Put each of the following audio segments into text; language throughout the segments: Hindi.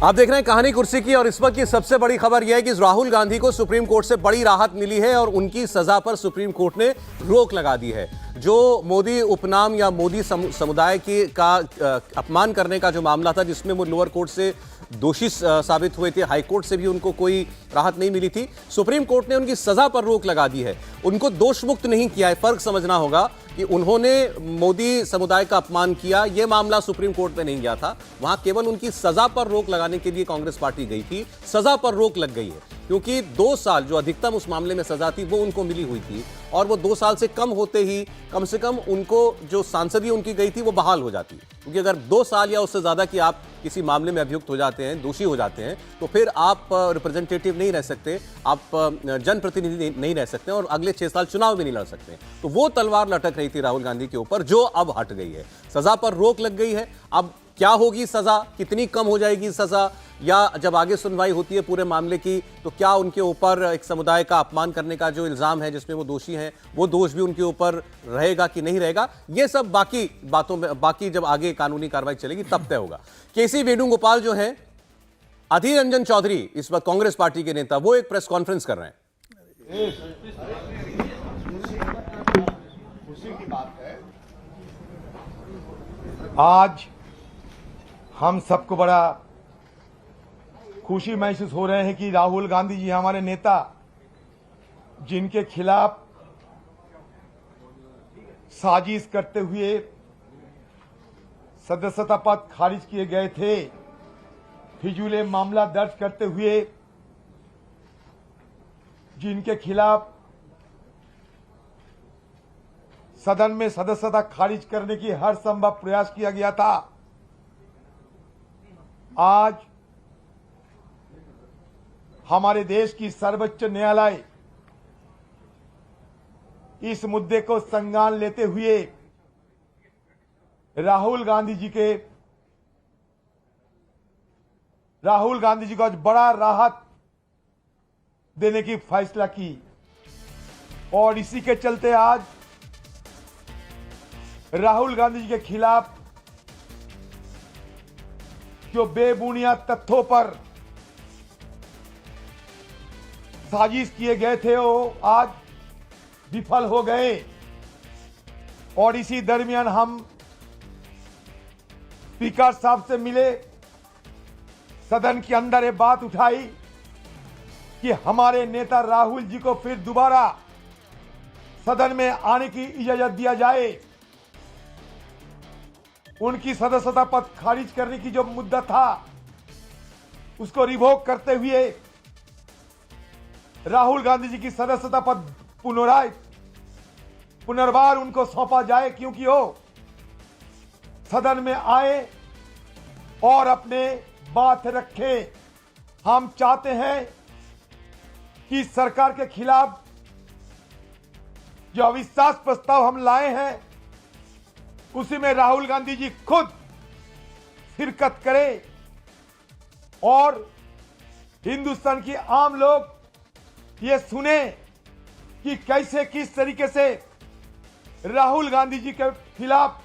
आप देख रहे हैं कहानी कुर्सी की और इस वक्त की सबसे बड़ी खबर यह है कि राहुल गांधी को सुप्रीम कोर्ट से बड़ी राहत मिली है और उनकी सजा पर सुप्रीम कोर्ट ने रोक लगा दी है। जो मोदी उपनाम या मोदी समुदाय की का अपमान करने का जो मामला था, जिसमें वो लोअर कोर्ट से दोषी साबित हुए थे, हाई कोर्ट से भी उनको कोई राहत नहीं मिली थी, सुप्रीम कोर्ट ने उनकी सजा पर रोक लगा दी है। उनको दोष मुक्त नहीं किया है। फर्क समझना होगा कि उन्होंने मोदी समुदाय का अपमान किया, यह मामला सुप्रीम कोर्ट में नहीं गया था, वहां केवल उनकी सजा पर रोक लगाने के लिए कांग्रेस पार्टी गई थी। सजा पर रोक लग गई है क्योंकि 2 साल जो अधिकतम उस मामले में सजा थी वो उनको मिली हुई थी और वो 2 साल से कम होते ही कम से कम उनको जो सांसदीय उनकी गई थी वो बहाल हो जाती। क्योंकि अगर 2 साल या उससे ज्यादा की आप किसी मामले में अभियुक्त हो जाते हैं, दोषी हो जाते हैं, तो फिर आप रिप्रेजेंटेटिव नहीं रह सकते, आप जनप्रतिनिधि नहीं रह सकते और अगले 6 साल चुनाव भी नहीं लड़ सकते। तो वो तलवार लटक रही थी राहुल गांधी के ऊपर, जो अब हट गई है। सजा पर रोक लग गई है। अब क्या होगी सजा, कितनी कम हो जाएगी सजा, या जब आगे सुनवाई होती है पूरे मामले की तो क्या उनके ऊपर एक समुदाय का अपमान करने का जो इल्जाम है जिसमें वो दोषी हैं, वो दोष भी उनके ऊपर रहेगा कि नहीं रहेगा, ये सब बाकी बातों में, बाकी जब आगे कानूनी कार्रवाई चलेगी तब तय होगा। केसी वेणुगोपाल जो है, अधीर रंजन चौधरी इस वक्त कांग्रेस पार्टी के नेता, वो एक प्रेस कॉन्फ्रेंस कर रहे हैं। खुशी की बात है, आज हम सबको बड़ा खुशी महसूस हो रहे हैं कि राहुल गांधी जी हमारे नेता, जिनके खिलाफ साजिश करते हुए सदस्यता पद खारिज किए गए थे, फिजूल मामला दर्ज करते हुए जिनके खिलाफ सदन में सदस्यता खारिज करने की हर संभव प्रयास किया गया था, आज हमारे देश की सर्वोच्च न्यायालय इस मुद्दे को संज्ञान लेते हुए राहुल गांधी जी को आज बड़ा राहत देने की फैसला की और इसी के चलते आज राहुल गांधी जी के खिलाफ जो बेबुनियाद तथ्यों पर साजिश किए गए थे वो आज विफल हो गए। और इसी दरमियान हम स्पीकर साहब से मिले, सदन के अंदर ये बात उठाई कि हमारे नेता राहुल जी को फिर दोबारा सदन में आने की इजाजत दिया जाए। उनकी सदस्यता पद खारिज करने की जो मुद्दा था उसको रिवोक करते हुए राहुल गांधी जी की सदस्यता पद पुनर्वार उनको सौंपा जाए, क्योंकि वो सदन में आए और अपने बात रखे। हम चाहते हैं कि सरकार के खिलाफ जो अविश्वास प्रस्ताव हम लाए हैं उसी में राहुल गांधी जी खुद शिरकत करें और हिंदुस्तान की आम लोग ये सुने कि कैसे किस तरीके से राहुल गांधी जी के खिलाफ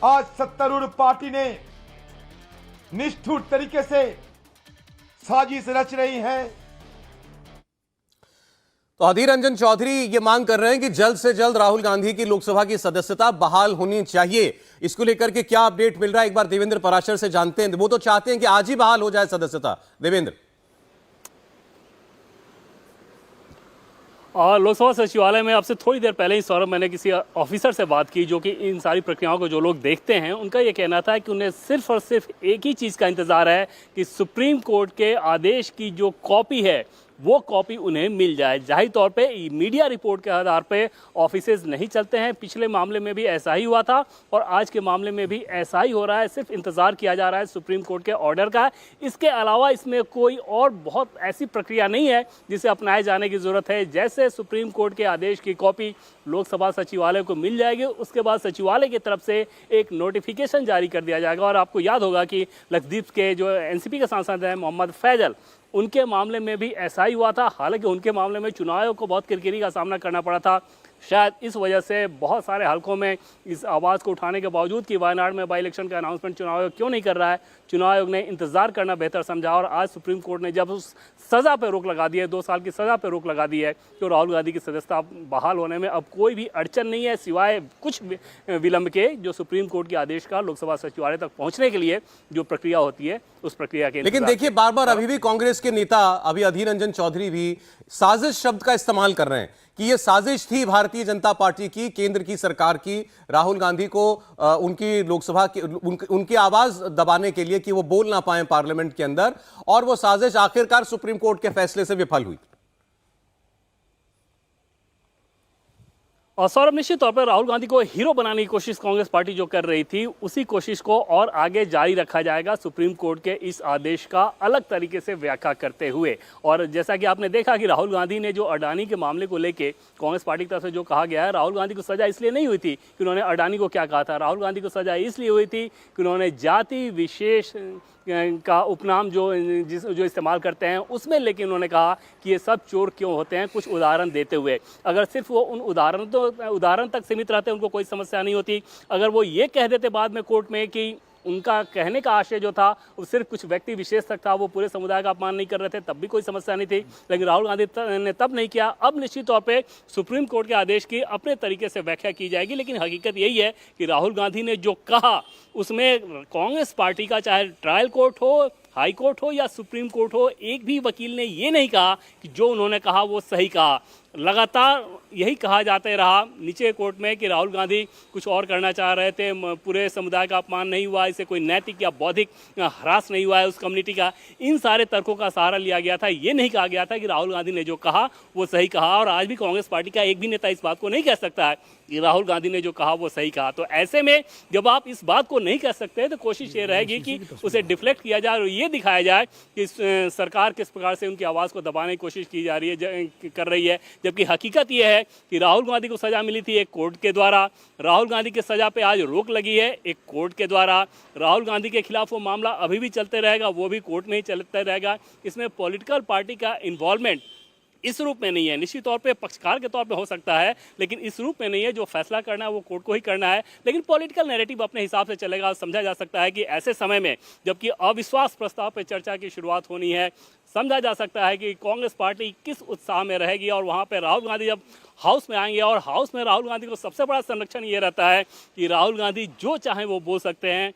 आज सत्तारूढ़ पार्टी ने निष्ठुर तरीके से साजिश रच रही है। तो अधीर रंजन चौधरी ये मांग कर रहे हैं कि जल्द से जल्द राहुल गांधी की लोकसभा की सदस्यता बहाल होनी चाहिए। इसको लेकर के क्या अपडेट मिल रहा है, एक बार देवेंद्र पराशर से जानते हैं। वो तो चाहते हैं कि आज ही बहाल हो जाए सदस्यता। देवेंद्र। लोकसभा सचिवालय में आपसे थोड़ी देर पहले ही सौरभ, मैंने किसी ऑफिसर से बात की जो कि इन सारी प्रक्रियाओं को जो लोग देखते हैं, उनका ये कहना था कि उन्हें सिर्फ और सिर्फ एक ही चीज़ का इंतज़ार है कि सुप्रीम कोर्ट के आदेश की जो कॉपी है वो कॉपी उन्हें मिल जाए। जाहिर तौर पे मीडिया रिपोर्ट के आधार पे ऑफिसेज नहीं चलते हैं। पिछले मामले में भी ऐसा ही हुआ था और आज के मामले में भी ऐसा ही हो रहा है। सिर्फ इंतज़ार किया जा रहा है सुप्रीम कोर्ट के ऑर्डर का। इसके अलावा इसमें कोई और बहुत ऐसी प्रक्रिया नहीं है जिसे अपनाए जाने की ज़रूरत है। जैसे सुप्रीम कोर्ट के आदेश की कॉपी लोकसभा सचिवालय को मिल जाएगी, उसके बाद सचिवालय की तरफ से एक नोटिफिकेशन जारी कर दिया जाएगा। और आपको याद होगा कि लक्षद्वीप के जो एनसीपी के सांसद हैं मोहम्मद फैजल, उनके मामले में भी ऐसा ही हुआ था। हालांकि उनके मामले में चुनाव आयोग को बहुत किरकिरी का सामना करना पड़ा था। शायद इस वजह से बहुत सारे हलकों में इस आवाज़ को उठाने के बावजूद कि वायनाड में बाई इलेक्शन का अनाउंसमेंट चुनाव आयोग क्यों नहीं कर रहा है, चुनाव आयोग ने इंतजार करना बेहतर समझा। और आज सुप्रीम कोर्ट ने जब उस सज़ा पर रोक लगा दी है, 2 साल की सज़ा पर रोक लगा दी है, तो राहुल गांधी की सदस्यता बहाल होने में अब कोई भी अड़चन नहीं है सिवाय कुछ विलंब के, जो सुप्रीम कोर्ट के आदेश का लोकसभा सचिवालय तक पहुंचने के लिए जो प्रक्रिया होती है उस प्रक्रिया के। लेकिन देखिए, बार बार अभी भी कांग्रेस के नेता अभी अधीर रंजन चौधरी भी साजिश शब्द का इस्तेमाल कर रहे हैं कि ये साजिश थी भारतीय जनता पार्टी की, केंद्र की सरकार की, राहुल गांधी को उनकी लोकसभा की उनकी आवाज दबाने के लिए कि वो बोल ना पाए पार्लियामेंट के अंदर, और वो साजिश आखिरकार सुप्रीम कोर्ट के फैसले से विफल हुई। और सौरभ, निश्चित तौर पर राहुल गांधी को हीरो बनाने की कोशिश कांग्रेस पार्टी जो कर रही थी, उसी कोशिश को और आगे जारी रखा जाएगा सुप्रीम कोर्ट के इस आदेश का अलग तरीके से व्याख्या करते हुए। और जैसा कि आपने देखा कि राहुल गांधी ने जो अडानी के मामले को लेके कांग्रेस पार्टी की तरफ से जो कहा गया है, राहुल गांधी को सजा इसलिए नहीं हुई थी कि उन्होंने अडानी को क्या कहा था, राहुल गांधी को सजा इसलिए हुई थी कि उन्होंने जाति विशेष का उपनाम जो इस्तेमाल करते हैं उसमें, लेकिन उन्होंने कहा कि ये सब चोर क्यों होते हैं, कुछ उदाहरण देते हुए। अगर सिर्फ वो उन उदाहरण तक सीमित रहते उनको कोई समस्या नहीं होती। अगर वो ये कह देते बाद में कोर्ट में कि उनका कहने का आशय जो था वो सिर्फ कुछ व्यक्ति विशेष तक था, वो पूरे समुदाय का अपमान नहीं कर रहे थे, तब भी कोई समस्या नहीं थी। लेकिन राहुल गांधी ने तब नहीं किया। अब निश्चित तौर पे सुप्रीम कोर्ट के आदेश की अपने तरीके से व्याख्या की जाएगी। लेकिन हकीकत यही है कि राहुल गांधी ने जो कहा उसमें कांग्रेस पार्टी का चाहे ट्रायल कोर्ट हो, हाई कोर्ट हो या सुप्रीम कोर्ट हो, एक भी वकील ने ये नहीं कहा कि जो उन्होंने कहा वो सही कहा। लगातार यही कहा जाते रहा नीचे कोर्ट में कि राहुल गांधी कुछ और करना चाह रहे थे, पूरे समुदाय का अपमान नहीं हुआ, इससे कोई नैतिक या बौद्धिक ह्रास नहीं हुआ है उस कम्युनिटी का। इन सारे तर्कों का सहारा लिया गया था। ये नहीं कहा गया था कि राहुल गांधी ने जो कहा वो सही कहा। और आज भी कांग्रेस पार्टी का एक भी नेता इस बात को नहीं कह सकता है कि राहुल गांधी ने जो कहा वो सही कहा। तो ऐसे में जब आप इस बात को नहीं कह सकते तो कोशिश ये रहेगी कि उसे डिफ्लेक्ट किया जाए और ये दिखाया जाए कि सरकार किस प्रकार से उनकी आवाज़ को दबाने की कोशिश की जा रही है, कर रही है। जबकि हकीकत यह है कि राहुल गांधी को सजा मिली थी एक कोर्ट के द्वारा, राहुल गांधी की सजा पे आज रोक लगी है एक कोर्ट के द्वारा। राहुल गांधी के खिलाफ वो मामला अभी भी चलते रहेगा, वो भी कोर्ट में ही चलता रहेगा। इसमें पॉलिटिकल पार्टी का इन्वॉल्वमेंट इस रूप में नहीं है। निश्चित तौर पे पक्षकार के तौर पे हो सकता है, लेकिन इस रूप में नहीं है। जो फैसला करना है वो कोर्ट को ही करना है। लेकिन पॉलिटिकल नैरेटिव अपने हिसाब से चलेगा। समझा जा सकता है कि ऐसे समय में जबकि अविश्वास प्रस्ताव पर चर्चा की शुरुआत होनी है, समझा जा सकता है कि कांग्रेस पार्टी किस उत्साह में रहेगी। और वहाँ पे राहुल गांधी जब हाउस में आएंगे, और हाउस में राहुल गांधी को सबसे बड़ा संरक्षण ये रहता है कि राहुल गांधी जो चाहें वो बोल सकते हैं।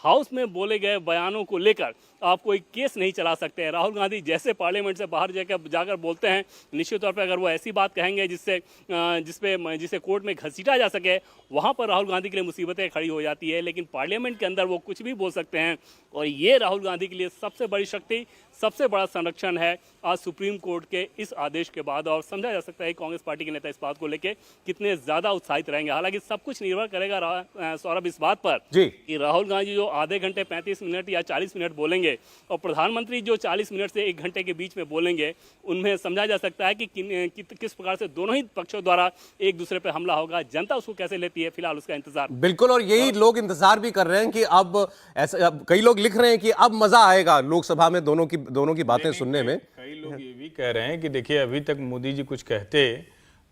हाउस में बोले गए बयानों को लेकर आप कोई केस नहीं चला सकते हैं। राहुल गांधी जैसे पार्लियामेंट से बाहर जाकर बोलते हैं, निश्चित तौर पर अगर वो ऐसी बात कहेंगे जिसे कोर्ट में घसीटा जा सके, वहाँ पर राहुल गांधी के लिए मुसीबतें खड़ी हो जाती है। लेकिन पार्लियामेंट के अंदर वो कुछ भी बोल सकते हैं, और ये राहुल गांधी के लिए सबसे बड़ी शक्ति, सबसे बड़ा संरक्षण है आज सुप्रीम कोर्ट के इस आदेश के बाद। और समझा जा सकता है कांग्रेस पार्टी के नेता इस बात को लेकर कितने ज़्यादा उत्साहित रहेंगे। हालांकि सब कुछ निर्भर करेगा सौरभ इस बात पर कि राहुल गांधी जो आधे घंटे 35 मिनट या 40 मिनट बोलेंगे और प्रधानमंत्री जो 40 मिनट से 1 घंटे के बीच में बोलेंगे, उनमें समझा जा सकता है कि किस प्रकार से दोनों ही पक्षों द्वारा एक दूसरे पर हमला होगा। जनता उसको कैसे लेती है, फिलहाल उसका इंतजार। बिल्कुल, और यही लोग इंतजार भी कर रहे हैं कि अब ऐसा, कई लोग लिख रहे हैं कि अब मजा आएगा लोकसभा में दोनों की बातें सुनने में। कई लोग ये भी कह रहे हैं कि देखिए, अभी तक मोदी जी कुछ कहते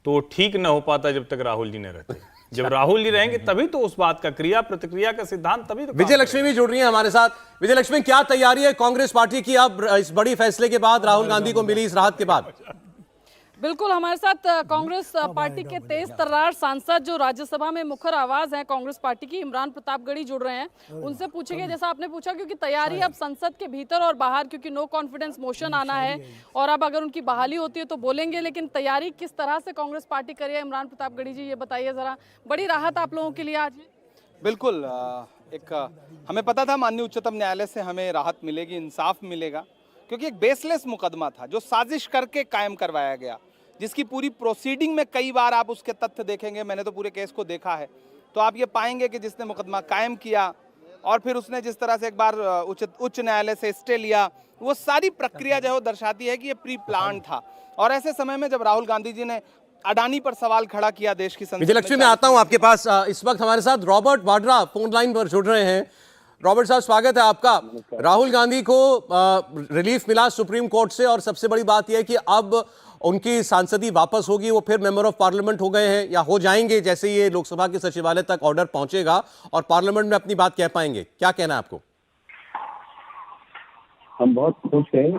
तो ठीक न हो पाता जब तक राहुल जी ने रहते। जब राहुल जी रहेंगे तभी तो उस बात का क्रिया प्रतिक्रिया का सिद्धांत तभी तो। विजय लक्ष्मी भी जुड़ रही है हमारे साथ। विजय लक्ष्मी, क्या तैयारी है कांग्रेस पार्टी की अब इस बड़ी फैसले के बाद, राहुल गांधी को मिली इस राहत के बाद? बिल्कुल, हमारे साथ कांग्रेस पार्टी के तेज तर्रार सांसद जो राज्यसभा में मुखर आवाज है कांग्रेस पार्टी की, इमरान प्रतापगढ़ी जुड़ रहे हैं। उनसे पूछेंगे, जैसा आपने पूछा, क्योंकि तैयारी अब संसद के भीतर और बाहर, क्योंकि नो कॉन्फिडेंस मोशन आना है और अब अगर उनकी बहाली होती है तो बोलेंगे, लेकिन तैयारी किस तरह से कांग्रेस पार्टी करी है? इमरान प्रतापगढ़ी जी, ये बताइए जरा। बड़ी राहत आप लोगों के लिए आज? बिल्कुल, हमें पता था माननीय उच्चतम न्यायालय से हमें राहत मिलेगी, इंसाफ मिलेगा, क्योंकि एक बेसलेस मुकदमा था जो साजिश करके कायम करवाया गया, जिसकी पूरी प्रोसीडिंग में कई बार आप उसके तथ्य देखेंगे। मैंने तो पूरे केस को देखा है, तो आप ये पाएंगे कि जिसने मुकदमा कायम किया और फिर उसने जिस तरह से एक बार उच्च न्यायालय से स्टे लिया, वो सारी प्रक्रिया जो है दर्शाती है कि ये प्री प्लान था। और ऐसे समय में जब राहुल गांधी जी ने अडानी पर सवाल खड़ा किया देश की संसद में। विजय लक्ष्मी, मैं आता हूं आपके पास। इस वक्त हमारे साथ रॉबर्ट वाड्रा फोन लाइन पर जुड़ रहे हैं। रॉबर्ट साहब, स्वागत है आपका। राहुल गांधी को रिलीफ मिला सुप्रीम कोर्ट से, और सबसे बड़ी बात यह है कि अब उनकी सांसदी वापस होगी, वो फिर मेंबर ऑफ पार्लियामेंट हो गए हैं या हो जाएंगे जैसे ये लोकसभा के सचिवालय तक ऑर्डर पहुंचेगा और पार्लियामेंट में अपनी बात कह पाएंगे? क्या कहना है आपको? हम बहुत खुश हैं,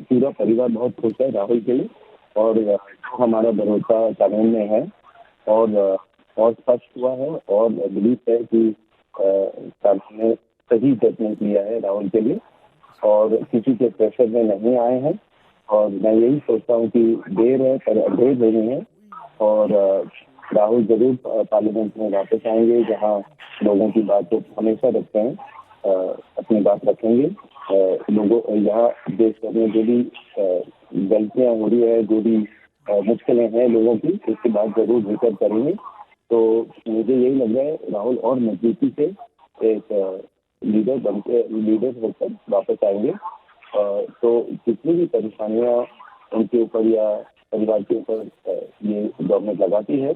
पूरा परिवार बहुत खुश है राहुल के लिए, और हमारा भरोसा कानून में है और स्पष्ट हुआ है और बिलीफ है कि कानून ने सही जजमेंट लिया है राहुल के लिए और किसी के प्रेशर में नहीं आए हैं। और मैं यही सोचता हूँ कि देर है पर अधेर नहीं है और राहुल जरूर पार्लियामेंट में वापस आएंगे, जहाँ लोगों की बात को हमेशा रखते हैं, अपनी बात रखेंगे। लोगों यहाँ देश भर में जो भी गलतियां हो रही है, जो भी मुश्किलें हैं लोगों की, उसकी बात जरूर बेहतर करेंगे। तो मुझे यही लग रहा है राहुल और मजबूती से एक लीडर होकर वापस आएंगे। तो जितनी भी परेशानियां उनके ऊपर या परिवार के ऊपर ये गवर्नमेंट लगाती है,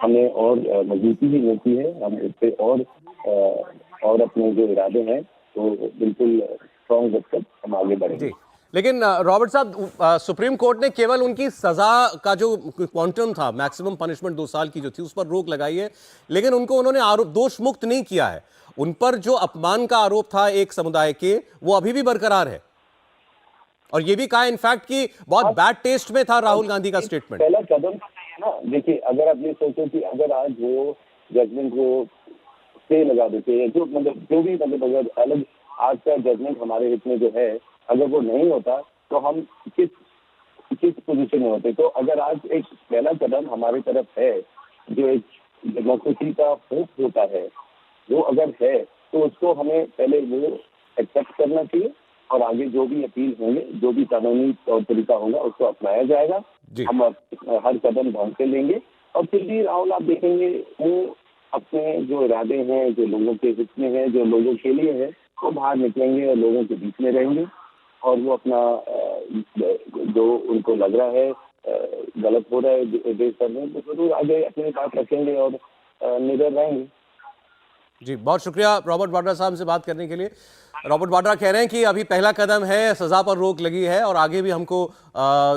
हमें और मजबूती भी मिलती है। हम इस पे और अपने जो इरादे हैं तो बिल्कुल स्ट्रॉन्ग रखकर हम आगे बढ़ेंगे। लेकिन रॉबर्ट साहब, सुप्रीम कोर्ट ने केवल उनकी सजा का जो क्वांटम था, मैक्सिमम पनिशमेंट 2 साल की जो थी, उस पर रोक लगाई है, लेकिन उन्होंने आरोप दोष मुक्त नहीं किया है। उन पर जो अपमान का आरोप था एक समुदाय के, वो अभी भी बरकरार है और ये भी कहा इनफैक्ट कि बहुत बैड टेस्ट में था राहुल गांधी का स्टेटमेंट। पहला कदम है ना। देखिए, अगर आप ये सोचो कि अगर आज वो जजमेंट को स्टे लगा देते हैं, जो भी अगर अलग आज का जजमेंट हमारे हित में जो है, अगर वो नहीं होता तो हम किस पोजीशन में होते। तो अगर आज एक पहला कदम हमारी तरफ है, जो एक डेमोक्रेसी का होप होता है, वो अगर है तो उसको हमें पहले वो एक्सेप्ट करना चाहिए और आगे जो भी अपील होंगे, जो भी कानूनी तौर तरीका होगा, उसको अपनाया जाएगा। हम हर कदम ढंग से लेंगे और फिर भी राहुल आप देखेंगे वो अपने जो इरादे हैं, जो लोगों के हित में है, जो लोगों के लिए है, वो बाहर निकलेंगे और लोगों के बीच में रहेंगे और वो अपना जो उनको लग रहा है गलत हो रहा है देश भर में, तो जरूर आगे अपनी बात रखेंगे और निडर रहेंगे। जी, बहुत शुक्रिया रॉबर्ट वाड्रा साहब से बात करने के लिए। रॉबर्ट वाड्रा कह रहे हैं कि अभी पहला कदम है, सजा पर रोक लगी है और आगे भी हमको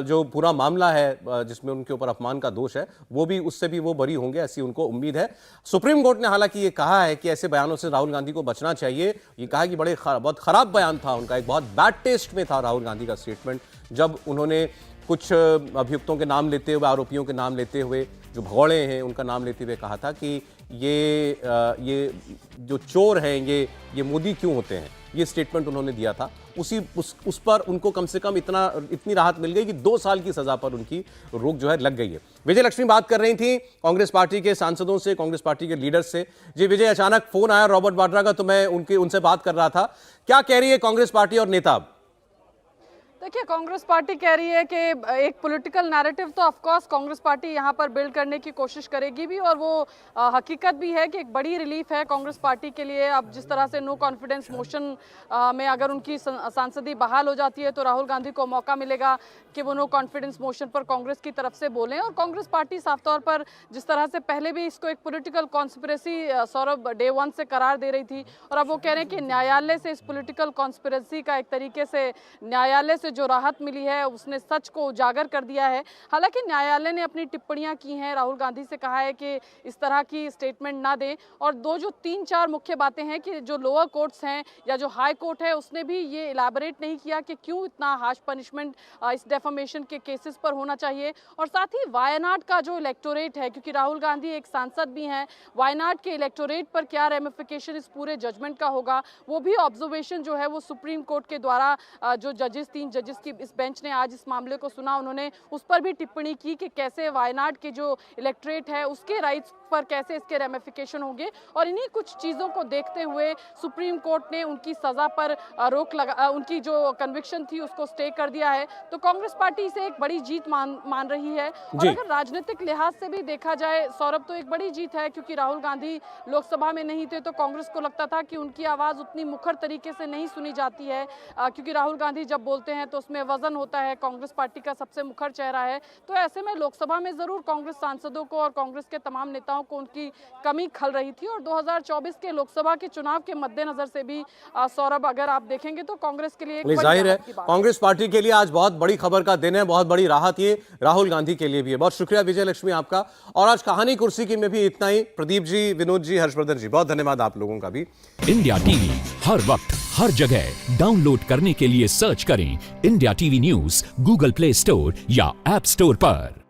जो पूरा मामला है जिसमें उनके ऊपर अपमान का दोष है, वो भी उससे भी वो बरी होंगे, ऐसी उनको उम्मीद है। सुप्रीम कोर्ट ने हालांकि ये कहा है कि ऐसे बयानों से राहुल गांधी को बचना चाहिए। ये कहा कि बहुत खराब बयान था उनका, एक बहुत बैड टेस्ट में था राहुल गांधी का स्टेटमेंट, जब उन्होंने कुछ अभियुक्तों के नाम लेते हुए, आरोपियों के नाम लेते हुए, जो भगौड़े हैं उनका नाम लेते हुए कहा था कि ये जो चोर हैं ये मोदी क्यों होते हैं। ये स्टेटमेंट उन्होंने दिया था। उस पर उनको कम से कम इतनी राहत मिल गई कि 2 साल की सजा पर उनकी रोक जो है लग गई है। विजय लक्ष्मी बात कर रही थी कांग्रेस पार्टी के सांसदों से, कांग्रेस पार्टी के लीडर्स से। जी विजय, अचानक फोन आया रॉबर्ट वाड्रा का, तो मैं उनसे बात कर रहा था। क्या कह रही है कांग्रेस पार्टी और नेता? देखिए, कांग्रेस पार्टी कह रही है कि एक पॉलिटिकल नैरेटिव तो ऑफ कोर्स कांग्रेस पार्टी यहाँ पर बिल्ड करने की कोशिश करेगी भी, और वो हकीकत भी है कि एक बड़ी रिलीफ है कांग्रेस पार्टी के लिए। अब जिस तरह से नो कॉन्फिडेंस मोशन में अगर उनकी सांसदी बहाल हो जाती है तो राहुल गांधी को मौका मिलेगा कि वो नो कॉन्फिडेंस मोशन पर कांग्रेस की तरफ से बोलें। और कांग्रेस पार्टी साफ तौर पर जिस तरह से पहले भी इसको एक पॉलिटिकल कॉन्स्पिरेसी सौरभ डे 1 से करार दे रही थी, और अब वो कह रहे हैं कि न्यायालय से इस पॉलिटिकल कॉन्स्पिरेसी का एक तरीके से न्यायालय से जो राहत मिली है उसने सच को उजागर कर दिया है। हालांकि न्यायालय ने अपनी टिप्पणियां की हैं, राहुल गांधी से कहा है कि इस तरह की स्टेटमेंट ना दें, और जो 3-4 मुख्य बातें हैं कि जो लोअर कोर्ट्स हैं या जो हाई कोर्ट है उसने भी ये इलैबोरेट नहीं किया कि क्यों इतना हार्श पनिशमेंट इस डेफेमेशन के केसेस पर होना चाहिए। और साथ ही वायनाड का जो इलेक्टोरेट है, क्योंकि राहुल गांधी एक सांसद भी हैं, वायनाड के इलेक्टोरेट पर क्या रेमिफिकेशन इस पूरे जजमेंट का होगा, वो भी ऑब्जर्वेशन जो है वो सुप्रीम कोर्ट के द्वारा जो 3 जजेस की इस बेंच ने आज इस मामले को सुना, उन्होंने उस पर भी टिप्पणी की कि कैसे वायनाड के जो इलेक्टोरेट है उसके राइट्स पर कैसे इसके रेमिफिकेशन होंगे। और इन्हीं कुछ चीज़ों को देखते हुए सुप्रीम कोर्ट ने उनकी सज़ा पर रोक लगा, उनकी जो कन्विक्शन थी उसको स्टे कर दिया है। तो कांग्रेस पार्टी इसे एक बड़ी जीत मान रही है। और अगर राजनीतिक लिहाज से भी देखा जाए सौरभ, तो एक बड़ी जीत है, क्योंकि राहुल गांधी लोकसभा में नहीं थे तो कांग्रेस को लगता था कि उनकी आवाज़ उतनी मुखर तरीके से नहीं सुनी जाती है, क्योंकि राहुल गांधी जब बोलते हैं तो उसमें वजन होता है, कांग्रेस पार्टी का सबसे मुखर चेहरा है। तो ऐसे में लोकसभा में जरूर कांग्रेस सांसदों को और कांग्रेस के तमाम नेताओं को उनकी कमी खल रही थी। और 2024 के लोकसभा के चुनाव के मद्देनजर से भी सौरभ, अगर आप देखेंगे तो कांग्रेस के लिए एक बड़ी जाहिर है राहत की बात कांग्रेस पार्टी के लिए आज बहुत बड़ी खबर का दिन है, बहुत बड़ी राहत ये राहुल गांधी के लिए भी है। बहुत शुक्रिया विजय लक्ष्मी आपका। और आज कहानी कुर्सी की में भी इतना ही। प्रदीप जी, विनोद जी, हर्षवर्धन जी, बहुत धन्यवाद आप लोगों का भी। इंडिया टीवी हर वक्त हर जगह डाउनलोड करने के लिए सर्च करें India TV news Google play store या ऐप स्टोर पर।